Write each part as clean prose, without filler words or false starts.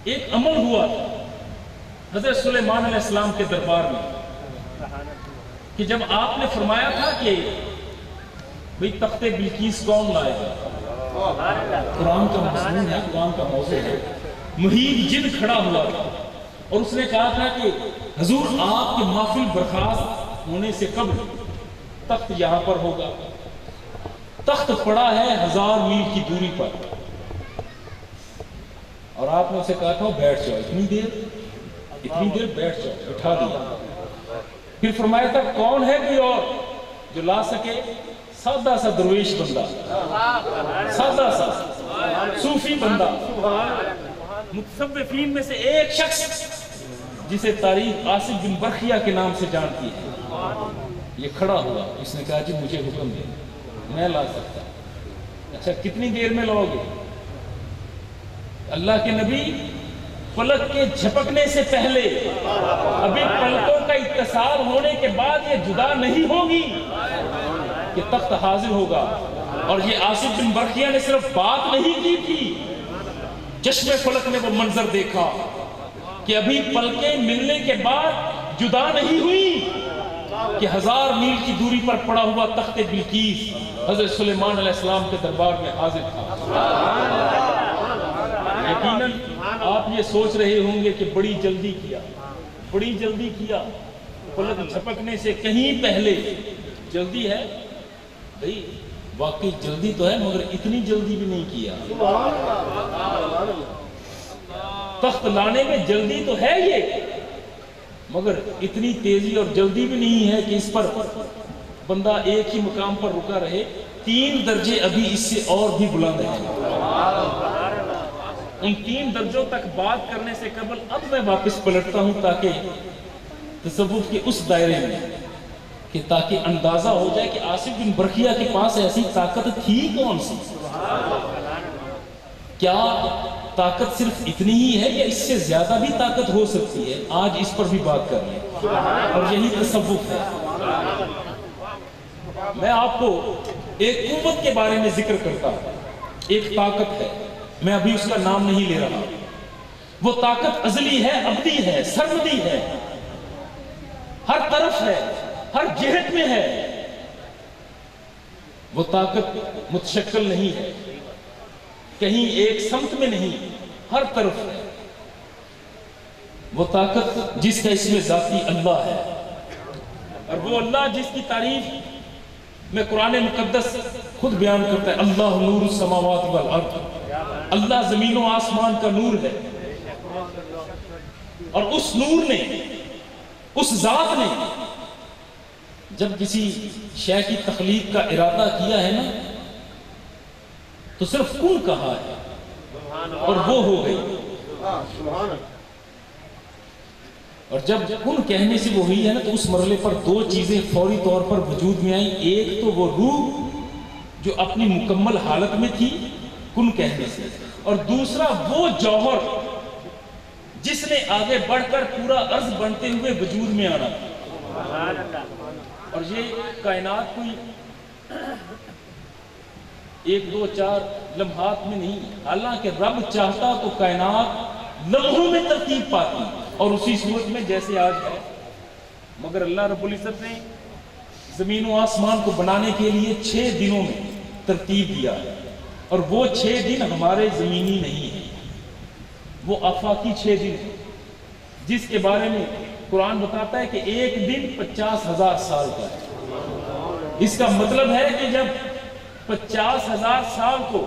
ایک عمل ہوا تھا حضرت سلیمان علیہ السلام کے دربار میں کہ جب آپ نے فرمایا تھا کہ بھئی تخت بلقیس کون لائے گا، قرآن کا مضمون ہے، قرآن کا موضوع ہے، محیط جن کھڑا ہوا تھا اور اس نے کہا تھا کہ حضور آپ کے محفل برخاست ہونے سے قبل تخت یہاں پر ہوگا۔ تخت پڑا ہے 1000 میل کی دوری پر، اور آپ نے اسے کہا تھا بیٹھ جاؤ، اتنی دیر بیٹھ جاؤ، بٹھا دیا۔ پھر فرمایا تھا کون ہے کوئی اور جو لا سکے؟ سادہ سا درویش بندہ، سادہ سا صوفی بندہ، متصوفین میں سے ایک شخص جسے تاریخ آصف بن برخیہ کے نام سے جانتی ہے، یہ کھڑا ہوا۔ اس نے کہا جی مجھے حکم دے، میں لا سکتا۔ اچھا کتنی دیر میں لاؤ گے؟ اللہ کے نبی پلک کے جھپکنے سے پہلے، ابھی پلکوں کا اتصال ہونے کے بعد یہ جدا نہیں ہوگی کہ تخت حاضر ہوگا۔ اور یہ آصف بن برخیہ نے صرف بات نہیں کی تھی، چشم فلک نے وہ منظر دیکھا کہ ابھی پلکیں ملنے کے بعد جدا نہیں ہوئی کہ 1000 میل کی دوری پر پڑا ہوا تخت بلقیس حضرت سلیمان علیہ السلام کے دربار میں حاضر تھا۔ یقیناً آپ یہ سوچ رہے ہوں گے کہ بڑی جلدی کیا، پلک جھپکنے سے کہیں پہلے جلدی ہے۔ بھئی واقعی جلدی تو ہے، مگر اتنی جلدی بھی نہیں کیا۔ تخت لانے میں جلدی تو ہے یہ، مگر اتنی تیزی اور جلدی بھی نہیں ہے کہ اس پر بندہ ایک ہی مقام پر رکا رہے۔ 3 درجے ابھی اس سے اور بھی بلند ہیں۔ ان 3 درجوں تک بات کرنے سے قبل اب میں واپس پلٹتا ہوں تاکہ تصوف کے اس دائرے میں، کہ تاکہ اندازہ ہو جائے کہ آصف بن برخیہ کے پاس ایسی طاقت تھی کون سی؟ کیا طاقت صرف اتنی ہی ہے یا اس سے زیادہ بھی طاقت ہو سکتی ہے؟ آج اس پر بھی بات کر رہے ہیں، اور یہی تصوف ہے۔ میں آپ کو ایک قوت کے بارے میں ذکر کرتا ہوں، ایک طاقت ہے، میں ابھی اس کا نام نہیں لے رہا۔ وہ طاقت ازلی ہے، ابدی ہے، سرمدی ہے، ہر طرف ہے، ہر جہت میں ہے۔ وہ طاقت متشکل نہیں ہے، کہیں ایک سمت میں نہیں، ہر طرف ہے۔ وہ طاقت جس کا اسم ذاتی اللہ ہے، اور وہ اللہ جس کی تعریف میں قرآن مقدس خود بیان کرتا ہے، اللہ نور السماوات والارض، اللہ زمین و آسمان کا نور ہے۔ اور اس نور نے، اس ذات نے جب کسی شے کی تخلیق کا ارادہ کیا ہے نا، تو صرف کن کہا ہے اور وہ ہو گئی۔ اور جب کن کہنے سے وہ ہوئی ہے نا، تو اس مرحلے پر 2 چیزیں فوری طور پر وجود میں آئیں۔ ایک تو وہ روح جو اپنی مکمل حالت میں تھی کن کہنے سے، اور دوسرا وہ جوہر جس نے آگے بڑھ کر پورا عرض بنتے ہوئے وجود میں آنا تھا۔ اور یہ کائنات کوئی 1 2 4 لمحات میں نہیں، حالانکہ رب چاہتا تو کائنات لمحوں میں ترتیب پاتی اور اسی صورت میں جیسے آج ہے، مگر اللہ رب العزت نے زمین و آسمان کو بنانے کے لیے 6 دنوں میں ترتیب دیا ہے، اور وہ 6 دن ہمارے زمینی نہیں ہیں، وہ آفاقی 6 دن ہیں، جس کے بارے میں قرآن بتاتا ہے کہ ایک دن 50,000 سال کا ہے۔ اس کا مطلب ہے کہ جب 50,000 سال کو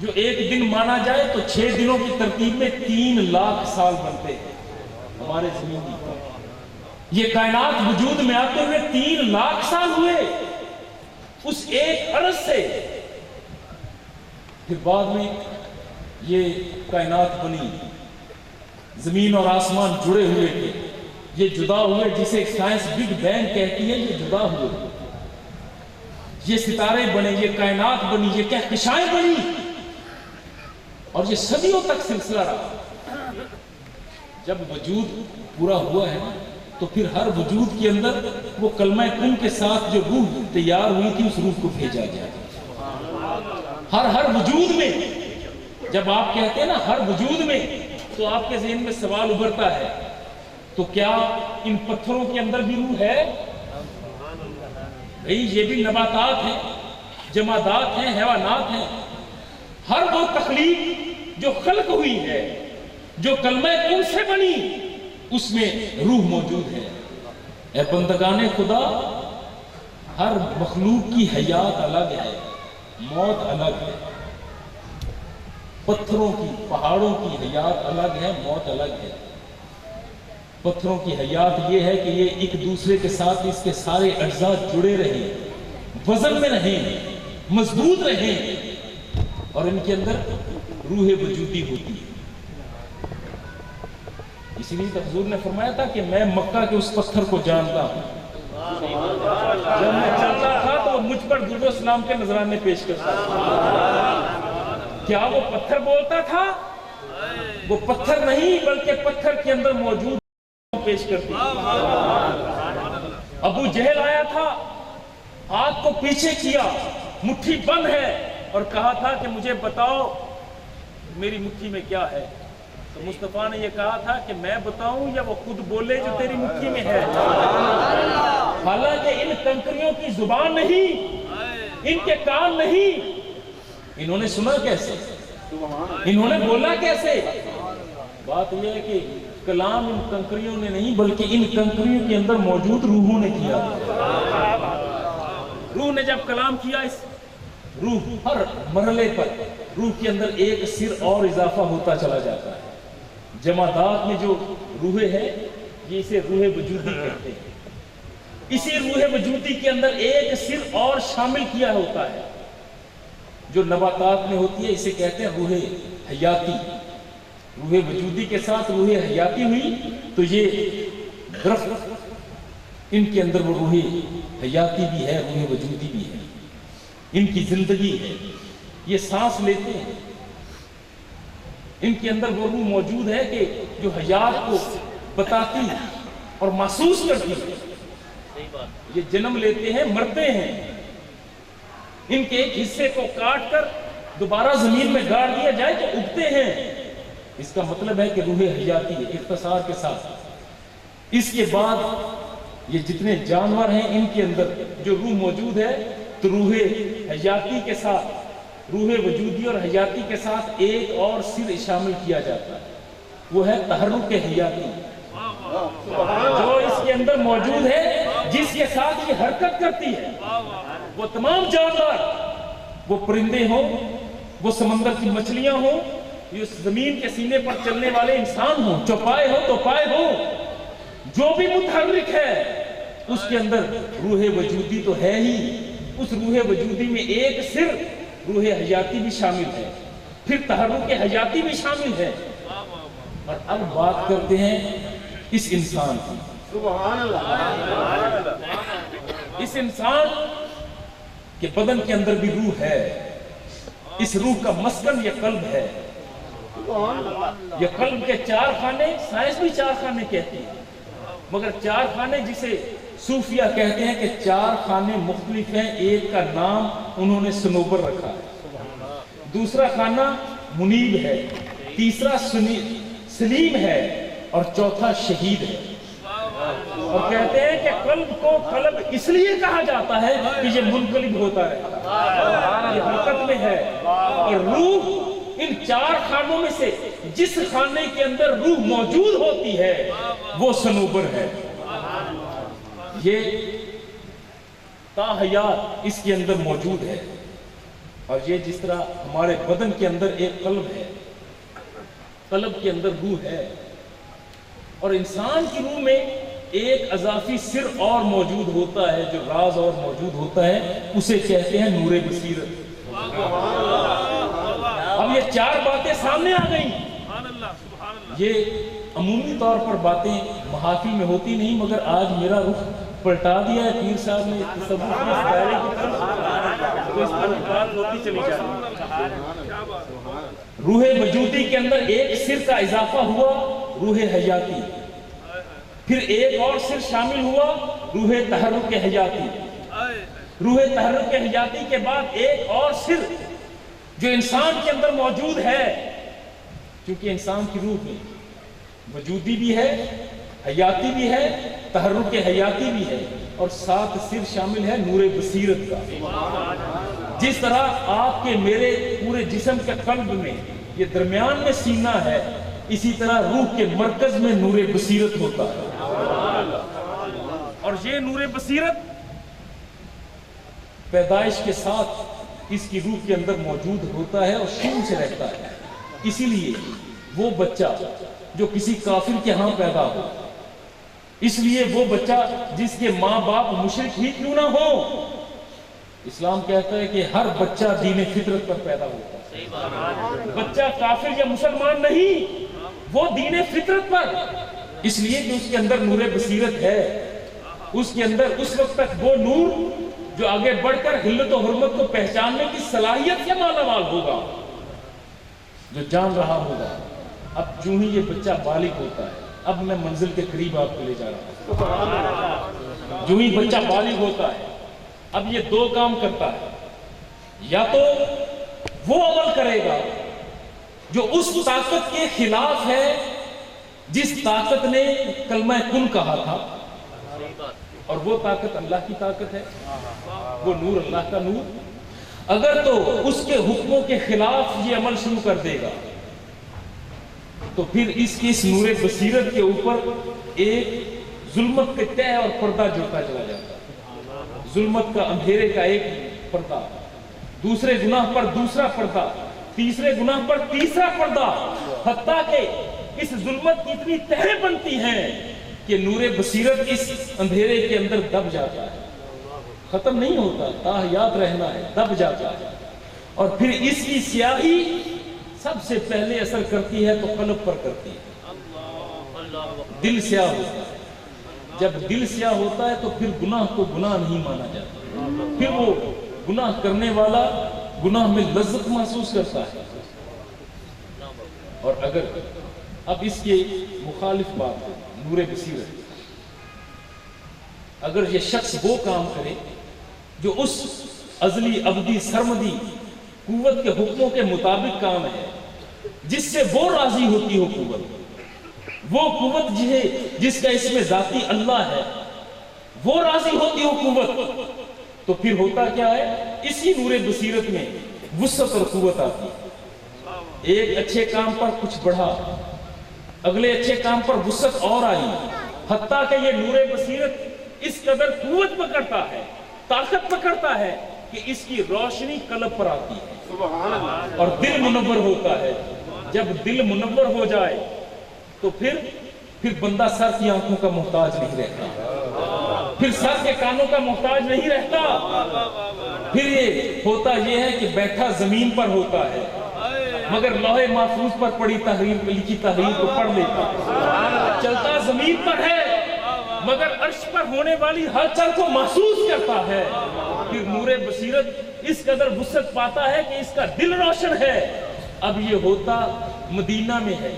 جو ایک دن مانا جائے تو 6 دنوں کی ترتیب میں 3 لاکھ سال بنتے ہیں ہمارے زمین کی۔ یہ کائنات وجود میں آتے ہوئے 3 لاکھ سال ہوئے اس ایک عرض سے، پھر بعد میں یہ کائنات بنی، زمین اور آسمان جڑے ہوئے تھے، یہ جدا ہوئے، جسے سائنس بگ بینگ کہتی ہے، یہ جدا ہوئے، یہ ستارے بنے، یہ کائنات بنی، یہ کہکشائیں بنی، اور یہ صدیوں تک سلسلہ رہا۔ جب وجود پورا ہوا ہے تو پھر ہر وجود کے اندر وہ کلمہ کن کے ساتھ جو روح تیار ہوئی تھی اس روح کو بھیجا گیا۔ ہر وجود میں، جب آپ کہتے ہیں نا ہر وجود میں، تو آپ کے ذہن میں سوال ابھرتا ہے تو کیا ان پتھروں کے اندر بھی روح ہے؟ بھئی یہ بھی نباتات ہیں، جمادات ہیں، حیوانات ہیں. ہر وہ تخلیق جو خلق ہوئی ہے، جو کلمہ کن سے بنی، اس میں روح موجود ہے. اے بندگان خدا، ہر مخلوق کی حیات الگ ہے، موت الگ ہے. پتھروں کی، پہاڑوں کی حیات الگ ہے، موت الگ ہے. پتھروں کی حیات یہ ہے کہ یہ ایک دوسرے کے ساتھ اس کے سارے اجزاء جڑے رہیں، وزن میں رہیں، مضبوط رہیں، اور ان کے اندر روح وجودی ہوتی ہے. اسی لیے تو حضور نے فرمایا تھا کہ میں مکہ کے اس پتھر کو جانتا ہوں. جب میں چلتا تھا تو وہ مجھ پر درود و سلام کے نذرانے پیش کرتا تھا. کیا وہ پتھر بولتا تھا؟ وہ پتھر نہیں بلکہ پتھر کے اندر موجود پیش کرتی. ابو جہل آیا تھا، ہاتھ کو پیچھے کیا، مٹھی بند ہے، اور کہا تھا کہ مجھے بتاؤ میری مٹھی میں کیا ہے. تو مصطفیٰ نے یہ کہا تھا کہ میں بتاؤں یا وہ خود بولے جو تیری مٹھی میں ہے. حالانکہ ان کنکریوں کی زبان نہیں، ان کے کان نہیں. انہوں نے سنا کیسے؟ انہوں نے بولا کیسے؟ بات یہ ہے کہ کلام ان کنکریوں نے نہیں بلکہ ان کنکریوں کے اندر موجود روحوں نے کیا. روح نے جب کلام کیا، اس روح ہر مرحلے پر روح کے اندر ایک سر اور اضافہ ہوتا چلا جاتا ہے. جمادات میں جو روحیں ہیں یہ اسے روح وجودی کہتے ہیں. اسی روح وجودی کے اندر ایک سر اور شامل کیا ہوتا ہے جو نباتات میں ہوتی ہے، اسے کہتے ہیں روح حیاتی. روح وجودی کے ساتھ روح حیاتی ہوئی تو یہ درخت، ان کے اندر وہ روح حیاتی بھی ہے، روح وجودی بھی ہے، ان کی زندگی ہے، یہ سانس لیتے ہیں. ان کے اندر وہ روح موجود ہے کہ جو حیات کو بتاتی اور محسوس کرتی ہے. یہ جنم لیتے ہیں، مرتے ہیں. ان کے ایک حصے کو کاٹ کر دوبارہ زمین میں گاڑ دیا جائے تو اگتے ہیں. اس کا مطلب ہے کہ روح حیاتی ہے اختصار کے ساتھ. اس کے بعد یہ جتنے جانور ہیں ان کے اندر جو روح موجود ہے تو روح حیاتی کے ساتھ، روح وجودی اور حیاتی کے ساتھ ایک اور سر شامل کیا جاتا ہے، وہ ہے تحرک حیاتی، جو اس کے اندر موجود ہے، جس کے ساتھ یہ حرکت کرتی ہے. وہ تمام جانور، وہ پرندے ہوں، وہ سمندر کی مچھلیاں ہوں، یہ زمین کے سینے پر چلنے والے انسان ہوں، چوپائے ہوں، توپائے ہوں، جو بھی متحرک ہے اس کے اندر روح وجودی تو ہے ہی. اس روح وجودی میں ایک سر روح حیاتی بھی شامل ہے، پھر تحرک حیاتی بھی شامل ہے. اور اب بات کرتے ہیں اس انسان کی. سبحان اللہ. اس انسان کے بدن کے اندر بھی روح ہے. اس روح کا مسکن یہ قلب ہے. یہ قلب کے چار خانے، سائنس بھی چار خانے کہتی ہے، مگر چار خانے جسے صوفیہ کہتے ہیں کہ چار خانے مختلف ہیں. ایک کا نام انہوں نے صنوبر رکھا ہے، دوسرا خانہ منیب ہے، تیسرا سلیم ہے، اور چوتھا شہید ہے. اور کہتے ہیں کہ قلب کو قلب اس لیے کہا جاتا ہے کہ یہ منقلب ہوتا ہے، یہ حرکت میں ہے. اور روح ان چار خانوں میں سے جس خانے کے اندر روح موجود ہوتی ہے وہ صنوبر ہے. یہ تاحیات اس کے اندر موجود ہے. اور یہ جس طرح ہمارے بدن کے اندر ایک قلب ہے، قلب کے اندر روح ہے، اور انسان کی روح میں ایک اضافی سر اور موجود ہوتا ہے جو راز اور موجود ہوتا ہے، اسے کہتے ہیں نور بصیرت. اب یہ چار باتیں سامنے آ گئیں. یہ عمومی طور پر باتیں محافل میں ہوتی نہیں، مگر آج میرا رخ پلٹا دیا ہے پیر صاحب نے تصوف کے اس دائرے کی طرف، تو اس پر بات ہوتی چلی جاتی. روح وجودی کے اندر ایک سر کا اضافہ ہوا، روح حیاتی. پھر ایک اور سر شامل ہوا، روح تحرک حیاتی. روح تحرک حیاتی کے بعد ایک اور سر جو انسان کے اندر موجود ہے، کیونکہ انسان کی روح میں وجودی بھی ہے، حیاتی بھی ہے، تحرک حیاتی بھی ہے، اور ساتھ صرف شامل ہے نور بصیرت کا۔ جس طرح آپ کے میرے پورے جسم کے قلب میں یہ درمیان میں سینہ ہے، اسی طرح روح کے مرکز میں نور بصیرت ہوتا ہے، اور یہ نور بصیرت پیدائش کے ساتھ اس کی روح کے اندر موجود ہوتا ہے اور شروع سے رہتا ہے۔ اسی لیے وہ بچہ جو کسی کافر کے ہاں پیدا ہو، اس لیے وہ بچہ جس کے ماں باپ مشرک ہی کیوں نہ ہو، اسلام کہتا ہے کہ ہر بچہ دین فطرت پر پیدا ہوتا ہے۔ بچہ کافر یا مسلمان نہیں، وہ دین فطرت پر، اس لیے کہ اس کے اندر نور بصیرت ہے، اس کے اندر اس وقت تک وہ نور جو آگے بڑھ کر حلت و حرمت کو پہچاننے کی صلاحیت سے مالا مال ہوگا، جو جان رہا ہوگا۔ اب جو ہی یہ بچہ بالغ ہوتا ہے، اب میں منزل کے قریب آپ کو لے جا رہا ہوں، جو ہی بچہ بالغ ہوتا ہے اب یہ دو کام کرتا ہے، یا تو وہ عمل کرے گا جو اس طاقت کے خلاف ہے جس طاقت نے کلمہ کن کہا تھا، اور وہ طاقت اللہ کی طاقت ہے، وہ نور اللہ کا نور۔ اگر تو اس کے حکموں کے خلاف یہ عمل شروع کر دے گا تو پھر اس کی اس نور بصیرت کے اوپر ایک ظلمت کے تہ اور پردہ جڑتا چلا جاتا ہے، ظلمت کا، اندھیرے کا ایک پردہ، دوسرے گناہ پر دوسرا پردہ، تیسرے گناہ پر تیسرا پردہ، حتیٰ کہ اس ظلمت کی اتنی تہیں بنتی ہیں کہ نور بصیرت اس اندھیرے کے اندر دب جاتا ہے، ختم نہیں ہوتا، تاحیات رہنا ہے، دب جاتا ہے۔ اور پھر اس کی سیاہی سب سے پہلے اثر کرتی ہے تو قلب پر کرتی ہے، دل سیاہ ہوتا ہے۔ جب دل سیاہ ہوتا ہے تو پھر گناہ کو گناہ نہیں مانا جاتا، پھر وہ گناہ کرنے والا گناہ میں لذت محسوس کرتا ہے۔ اور اگر اب اس کے مخالف بات ہے، نور بصیرت، اگر یہ شخص وہ کام کرے جو اس ازلی ابدی سرمدی قوت کے حکموں کے مطابق کام ہے، جس سے وہ راضی ہوتی ہو وہ قوت جس کا اس میں ذاتی اللہ ہے، وہ راضی ہوتی ہو قوت، تو پھر ہوتا کیا ہے، اسی نور بصیرت میں وسعت اور قوت آتی ہے۔ ایک اچھے کام پر کچھ بڑھا، اگلے اچھے کام پر وسعت اور آئی، حتیٰ کہ یہ نور بصیرت اس قدر قوت پکڑتا ہے، طاقت پکڑتا ہے کہ اس کی روشنی قلب پر آتی ہے اور دل منور ہوتا ہے۔ جب دل منور ہو جائے تو پھر بندہ سر کی آنکھوں کا محتاج نہیں رہتا، پھر سر کے کانوں کا محتاج نہیں رہتا، پھر یہ ہوتا یہ ہے کہ بیٹھا زمین پر ہوتا ہے مگر لوح محفوظ پر پڑی تحریر میں لکھی تحریر کو پڑھ لیتا، چلتا زمین پر ہے مگر عرش پر ہونے والی ہر چل کو محسوس کرتا ہے۔ پھر نور بصیرت اس قدر وسعت پاتا ہے کہ اس کا دل روشن ہے۔ اب یہ ہوتا مدینہ میں ہے،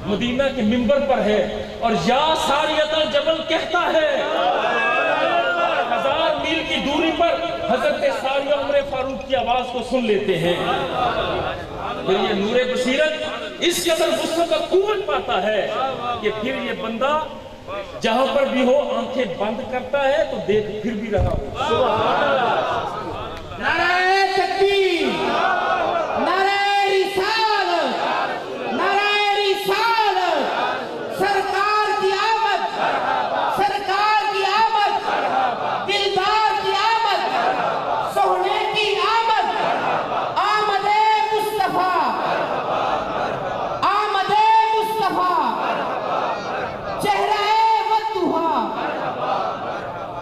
مدینہ کے منبر پر ہے، اور یا ساریت الجبل کہتا ہے، 1000 میل کی دوری پر حضرت ساریہ عمر فاروق کی آواز کو سن لیتے ہیں۔ پھر یہ نور بصیرت اس قدر وسعت اور قوت پاتا ہے کہ پھر یہ بندہ جہاں پر بھی ہو آنکھیں بند کرتا ہے تو دیکھ پھر بھی رہا ہو۔